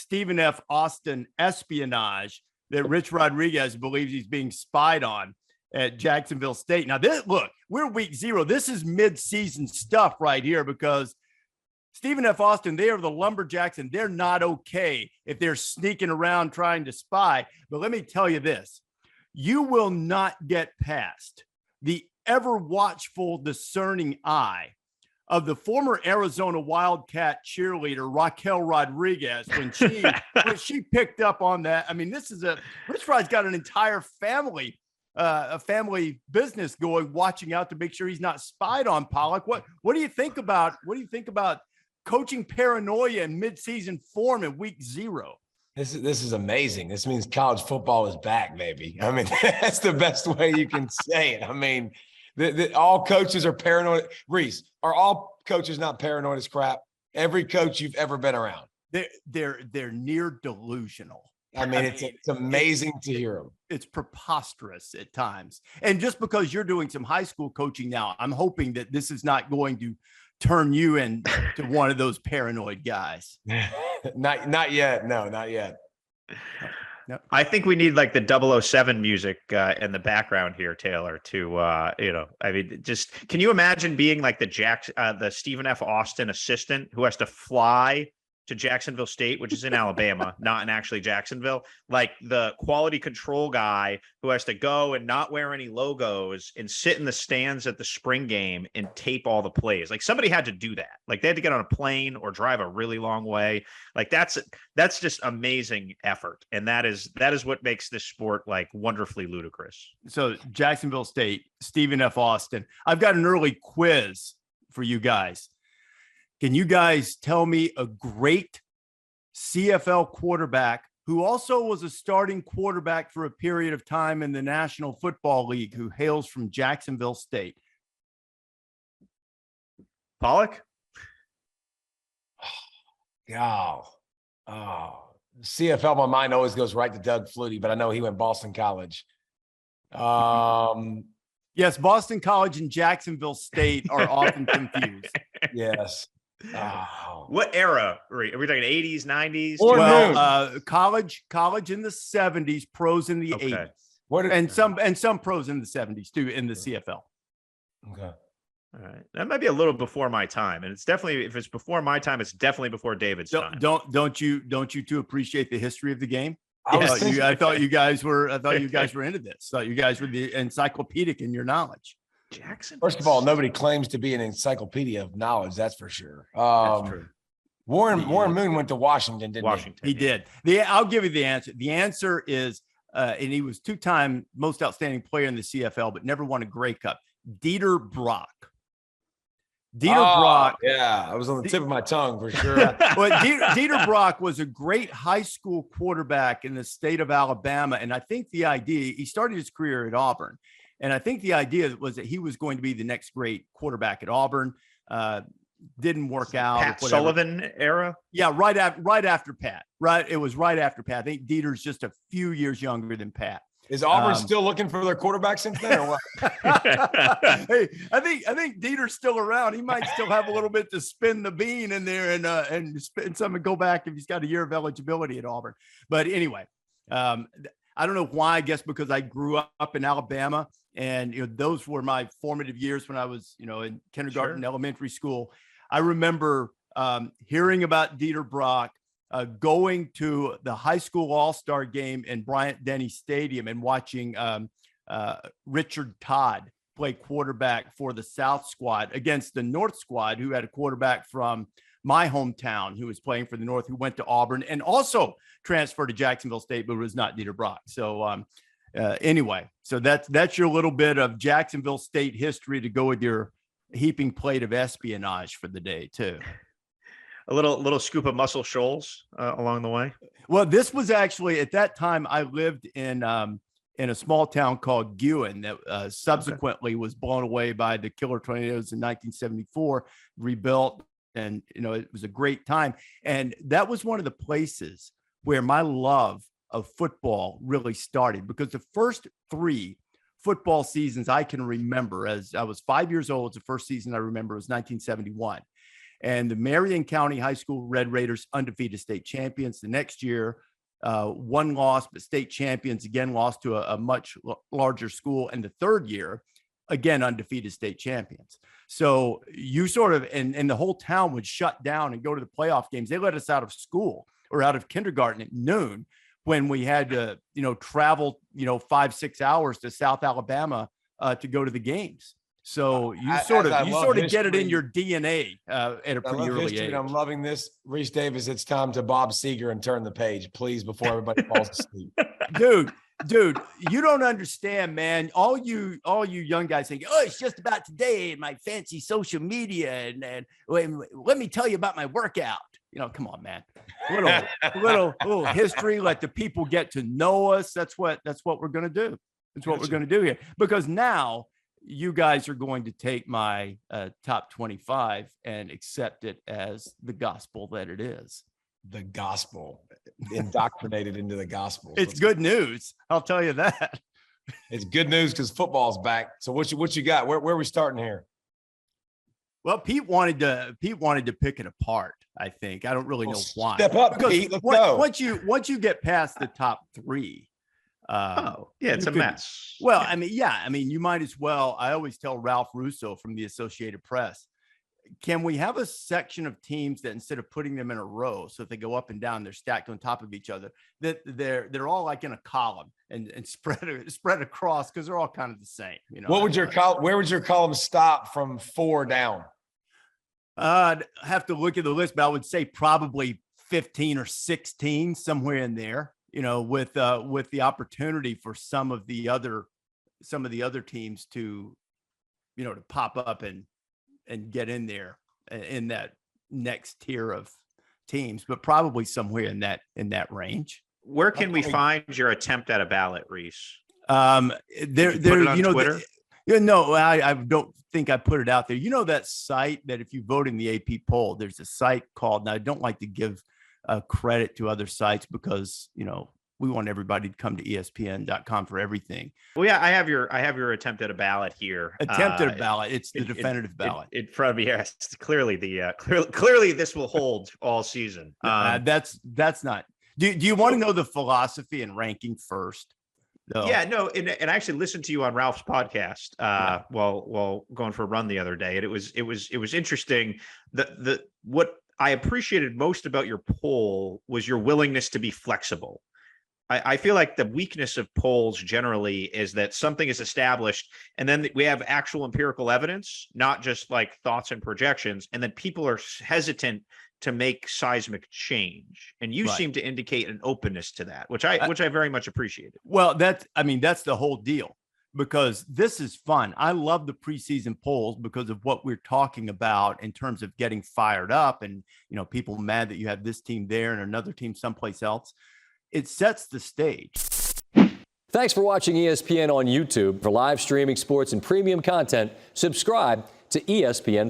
Stephen F. Austin espionage that Rich Rodriguez believes he's being spied on at Jacksonville State. Now, look, we're week 0. This is mid-season stuff right here because Stephen F. Austin, they are the Lumberjacks, and they're not okay if they're sneaking around trying to spy. But let me tell you this. You will not get past the ever watchful, discerning eye of the former Arizona Wildcat cheerleader, Raquel Rodriguez, when she picked up on that. I mean, Rich Rod's got an entire family, a family business going, watching out to make sure he's not spied on. Pollack, what do you think about coaching paranoia in midseason form in week 0? This is amazing. This means college football is back, baby. I mean, that's the best way you can say it. I mean, all coaches are paranoid. Rece, are all coaches not paranoid as crap? Every coach you've ever been around. They're near delusional. I mean, it's amazing to hear them. It's preposterous at times. And just because you're doing some high school coaching now, I'm hoping that this is not going to turn you into one of those paranoid guys. Not yet. No, not yet. No. I think we need like the 007 music in the background here, Taylor, to, I mean, just, can you imagine being like the Stephen F. Austin assistant who has to fly to Jacksonville State, which is in Alabama, not in actually Jacksonville, like the quality control guy who has to go and not wear any logos and sit in the stands at the spring game and tape all the plays. Like somebody had to do that. Like they had to get on a plane or drive a really long way. Like that's just amazing effort. And that is what makes this sport like wonderfully ludicrous. So Jacksonville State, Stephen F. Austin, I've got an early quiz for you guys. Can you guys tell me a great CFL quarterback who also was a starting quarterback for a period of time in the National Football League who hails from Jacksonville State? Pollack? CFL, my mind always goes right to Doug Flutie, but I know he went Boston College. Yes, Boston College and Jacksonville State are often confused. Yes. What era? Are we talking 80s, 90s? College in the 70s, pros in the 80s. And some pros in the 70s too in the CFL. Okay. All right. That might be a little before my time. And it's definitely, if it's before my time, it's definitely before David's time. Don't you two appreciate the history of the game? Yes. I thought you guys were into this. Thought you guys were the encyclopedic in your knowledge. Jackson. First of all, nobody claims to be an encyclopedia of knowledge. That's for sure. That's true. Warren Moon went to Washington, didn't he? He did. I'll give you the answer. The answer is, and he was 2-time most outstanding player in the CFL, but never won a Grey Cup. Dieter Brock. Brock. Yeah, I was on the tip of my tongue for sure. Well, Dieter Brock was a great high school quarterback in the state of Alabama. And I think the idea, he started his career at Auburn. And I think the idea was that he was going to be the next great quarterback at Auburn. Didn't work out. Pat Sullivan era? Yeah, right after Pat. Right, it was right after Pat. I think Dieter's just a few years younger than Pat. Is Auburn still looking for their quarterback since then, or what? Hey, I think Dieter's still around. He might still have a little bit to spin the bean in there and spin some and go back if he's got a year of eligibility at Auburn. But anyway, I don't know why. I guess because I grew up in Alabama, and those were my formative years when I was in kindergarten, and elementary school. I remember hearing about Dieter Brock, going to the high school all-star game in Bryant-Denny Stadium and watching Richard Todd play quarterback for the South squad against the North squad, who had a quarterback from my hometown who was playing for the North, who went to Auburn and also transferred to Jacksonville State, but was not Dieter Brock. So anyway, so that's your little bit of Jacksonville State history to go with your heaping plate of espionage for the day too. A little scoop of Muscle Shoals along the way. Well, this was actually, at that time, I lived in a small town called Guin that subsequently was blown away by the killer tornadoes in 1974, rebuilt, and it was a great time. And that was one of the places where my love of football really started, because the first 3 football seasons I can remember, as I was 5 years old, the first season I remember was 1971. And the Marion County High School Red Raiders, undefeated state champions. The next year, one loss, but state champions, again, lost to a much larger school. And the third year, again, undefeated state champions. So you sort of, and the whole town would shut down and go to the playoff games. They let us out of school or out of kindergarten at noon when we had to, travel, 5-6 hours to South Alabama to go to the games. So you sort of get it in your DNA at a pretty early age. I'm loving this. Rece Davis, it's time to Bob Seger and turn the page, please, before everybody falls asleep. Dude, you don't understand, man. All you young guys think, oh, it's just about today and my fancy social media, and let me tell you about my workout. Come on, man. Little history. Let the people get to know us. That's what we're gonna do. That's what we're gonna do here. Because now you guys are going to take my top 25 and accept it as the gospel that it is. The gospel, indoctrinated into the gospel. It's good news. I'll tell you that. It's good news because football's back. So what you got? Where are we starting here? Well, Pete wanted to pick it apart. I think I don't really know why. Step up, because Pete. Let's go. Once you get past the top three, it's a mess. Well, you might as well. I always tell Ralph Russo from the Associated Press, can we have a section of teams that instead of putting them in a row, so if they go up and down, they're stacked on top of each other, that they're all like in a column and spread across, because they're all kind of the same. Where would your column stop from 4 down? I'd have to look at the list, but I would say probably 15 or 16, somewhere in there. With the opportunity for some of the other teams to, to pop up and get in there in that next tier of teams, but probably somewhere in that range. Where can we find your attempt at a ballot, Rece? There, Twitter? I don't think I put it out there. That site that if you vote in the AP poll, there's a site called, and I don't like to give credit to other sites because, we want everybody to come to ESPN.com for everything. Well, yeah, I have your attempt at a ballot here. Attempt at a ballot. It's the definitive ballot. In front of me. Yes, clearly clearly this will hold all season. That's not. Do you want to know the philosophy and ranking first? No. Yeah, no, and I actually listened to you on Ralph's podcast while going for a run the other day, and it was interesting. What I appreciated most about your poll was your willingness to be flexible. I feel like the weakness of polls generally is that something is established and then we have actual empirical evidence, not just like thoughts and projections, and then people are hesitant to make seismic change. And you seem to indicate an openness to that, which I very much appreciated. Well, that's the whole deal, because this is fun. I love the preseason polls because of what we're talking about in terms of getting fired up and, people mad that you have this team there and another team someplace else. It sets the stage. Thanks for watching ESPN on YouTube. For live streaming sports and premium content, subscribe to ESPN+.